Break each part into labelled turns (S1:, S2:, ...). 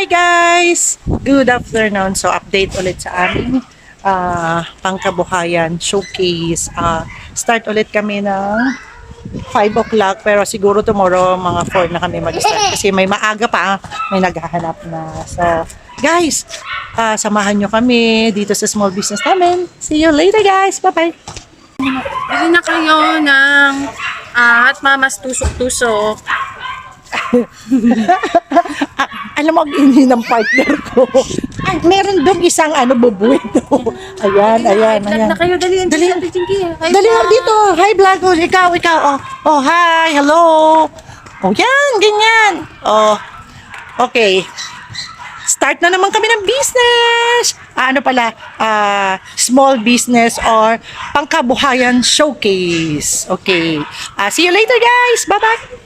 S1: Hi guys! Good afternoon. So update ulit sa aming pangkabuhayan showcase. Start ulit kami ng 5 o'clock pero siguro tomorrow mga 4 na kami mag-start kasi may maaga pa, may naghahanap na. So guys, samahan nyo kami dito sa small business namin. See you later guys! Bye-bye!
S2: Bili na kayo ng at mamas tusok-tusok.
S1: Alam mo, ang ng partner ko. Ay, meron doon isang bubuhay to. Ayan.
S2: Vlog na kayo, dali.
S1: Dali
S2: Dali
S1: lang dito. Hi, vlog. Ikaw. Oh, hi. Hello. Oh, yan. Ganyan. Oh, okay. Start na naman kami ng business. Small business or pangkabuhayan showcase. Okay. See you later, guys. Bye-bye.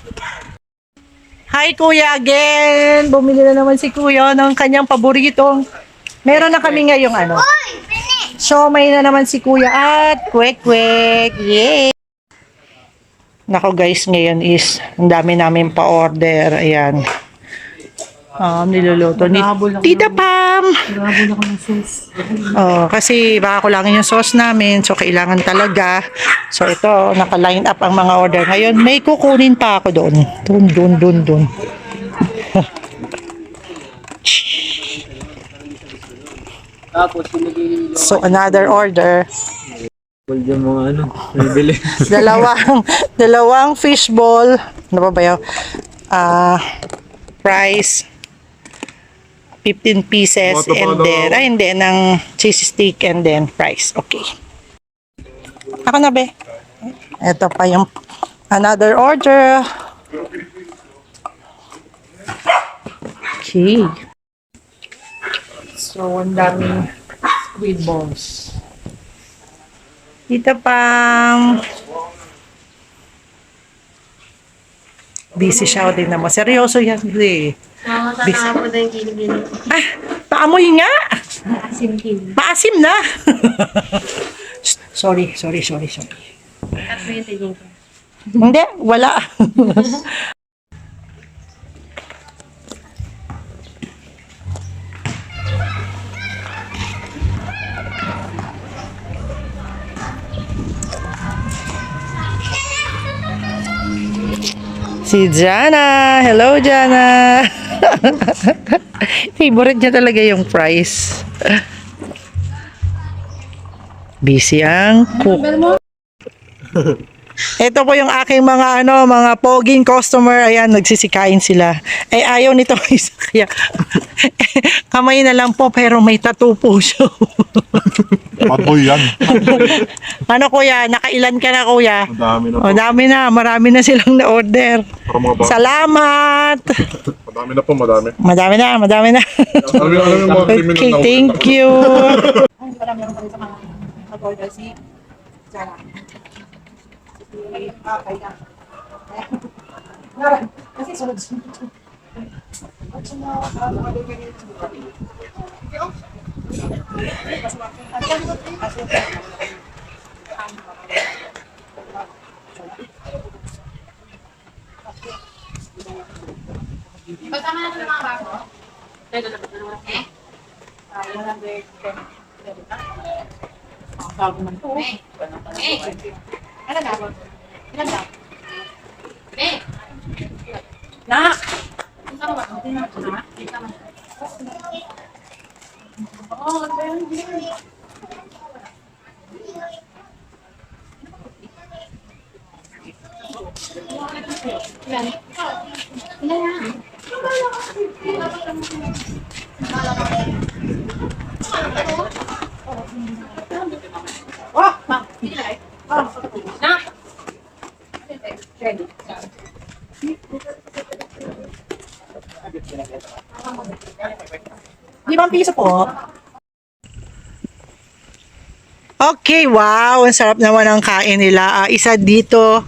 S1: Hi, Kuya again. Bumili na naman si Kuya ng kanyang paboritong. Meron na kami ngayong siomay na naman si Kuya at kwek-kwek. Yay! Nako guys, ngayon is ang dami namin pa-order. Ayan. Niluluto ni Tita Pam.
S2: Nagabol ako ng sauce.
S1: Kasi baka kulangin yung sauce namin. So, kailangan talaga. So, ito, naka-line up ang mga order. Ngayon, may kukunin pa ako doon. Doon. So, another order.
S3: Yung mga bibili.
S1: dalawang fishball. Ano ba yun? Price 15 pieces and then ng cheese stick and then fries. Okay. Ako na be. Ito pa yung another order. Okay. So, ang daming squid balls. Dito pang busy siya din naman. Seryoso yan.
S2: Tatawa na yung kilig-kilig.
S1: Paamoy nga.
S2: Asim-kilig.
S1: Maasim na. Sorry.
S2: At may tigil ka.
S1: Hindi, wala. Si Jana. Hello, Jana. Favorite niya talaga yung fries. Busy ang cook. Ito po yung aking mga mga poging customer. Ayan, nagsisikain sila. Ayaw nito isa kaya kamay na lang po pero may tattoo po siya.
S4: Patoy yan.
S1: Kuya, nakailan ka na kuya?
S4: Madami na po.
S1: Dami na, marami na silang na-order.
S4: Para mga bata.
S1: Salamat.
S4: Madami na po, madami.
S1: Madami na.
S4: Alam yung mga criminal
S1: Okay,
S4: na
S1: thank you.
S2: Pagkama natin ng mga bago.
S1: Bago man po. Ano na? Ilan na? Na! Limang piso po. Okay, wow. Ang sarap naman ang kain nila. Isa dito.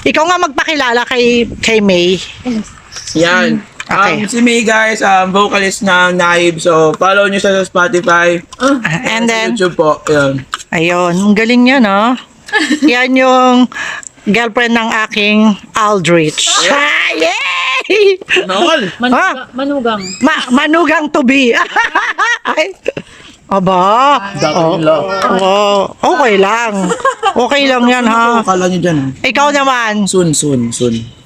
S1: Ikaw nga magpakilala kay May.
S3: Yan.
S1: Okay.
S3: Si May guys, vocalist ng Naib. So, follow nyo siya sa Spotify.
S1: And then,
S3: YouTube po. Yan.
S1: ayun. Ang galing niya, no? Yan yung girlfriend ng aking Aldrich. Yay!
S3: Nool!
S1: Ha?
S2: Manugang.
S1: Manugang to be. Ay. Aba. Oh, okay lang. Okay lang yan ha.
S3: Akala nyo dyan.
S1: Ikaw naman.
S3: Soon.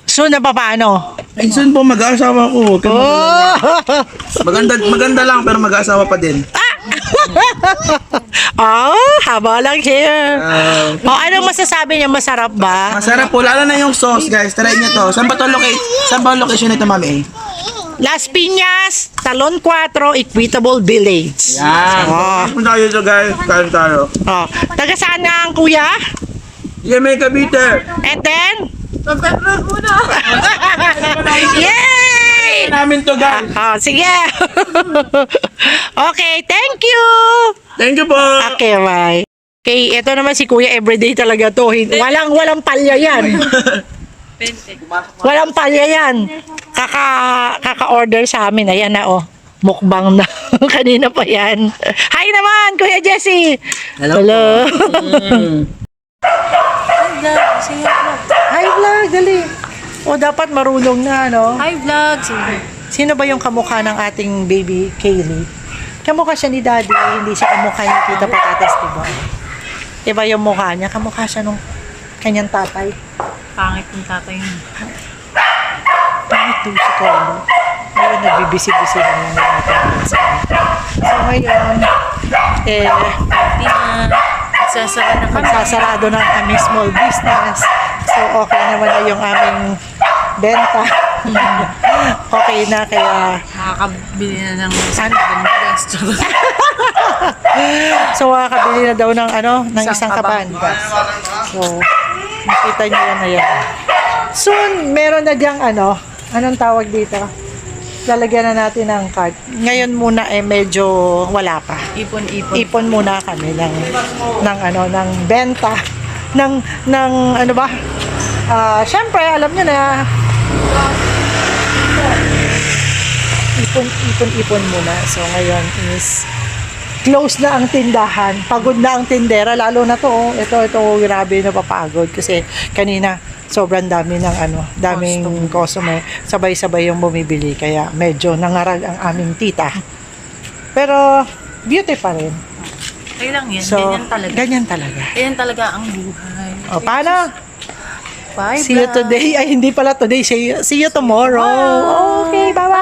S1: So na paano?
S3: Ay, soon po mag-aasawa ko. Huwag kang
S1: Oh.
S3: maganda lang pero mag-aasawa pa din.
S1: Haba lang here. Anong masasabi niya? Masarap ba?
S3: Masarap po. Lalo na yung sauce, guys. Try nyo to. Saan ba ang location nito, mami?
S1: Las Piñas, Talon 4, Equitable Village.
S3: Yan. Punta kayo dito, guys. Kain tayo.
S1: Taga saan nga ang kuya?
S3: Yeah, may Cavite.
S1: And then?
S2: Pag-petrol muna.
S1: Yay!
S3: Namin to, guys.
S1: Sige. Okay, thank you.
S3: Thank you po.
S1: Okay, bye. Okay, ito naman si kuya, everyday talaga to. Walang palya yan. Walang palya yan. Kaka-order sa amin. Ayan na, oh. Mukbang na. Kanina pa yan. Hi naman, Kuya Jesse. Hello. Hi, vlog. Dali. O, dapat marunong na, no?
S2: Hi, vlog.
S1: Sino ba yung kamukha ng ating baby Kaylee? Kamukha siya ni Daddy. Hindi siya kamukha ni Tita Patatas, diba? Diba yung mukha niya? Kamukha siya nung kanyang tatay.
S2: Pangit yung tatay niya.
S1: Pangit doon si Carlo. Ngayon, nagbibisi-bisi na lang yung ating pinsan. So, ngayon,
S2: Hindi na.
S1: magsasarado ng aming small business. So, okay naman na yung aming benta. Okay na, kaya...
S2: Makakabili na ng
S1: So, makakabili na daw ng, isang kaban. So, nakita niyo yan na yan. Soon, meron na diyang, anong tawag dito? Lalagyan na natin ng card. Ngayon muna medyo wala pa. Ipon muna kami ng benta ng syempre alam niyo na ipon muna. So ngayon is close na ang tindahan. Pagod na ang tindera, lalo na to. Ito grabe na papagod kasi kanina sobrang dami ng daming customer. Sabay-sabay yung bumibili kaya medyo nangarag ang aming tita. Pero beauty pa rin.
S2: Ay lang yan.
S1: So,
S2: Ganyan talaga.
S1: Ganyan talaga.
S2: Ganyan talaga ang buhay.
S1: O, paano?
S2: Bye,
S1: See you today. Ay, hindi pala today. See you tomorrow. Okay, bye-bye.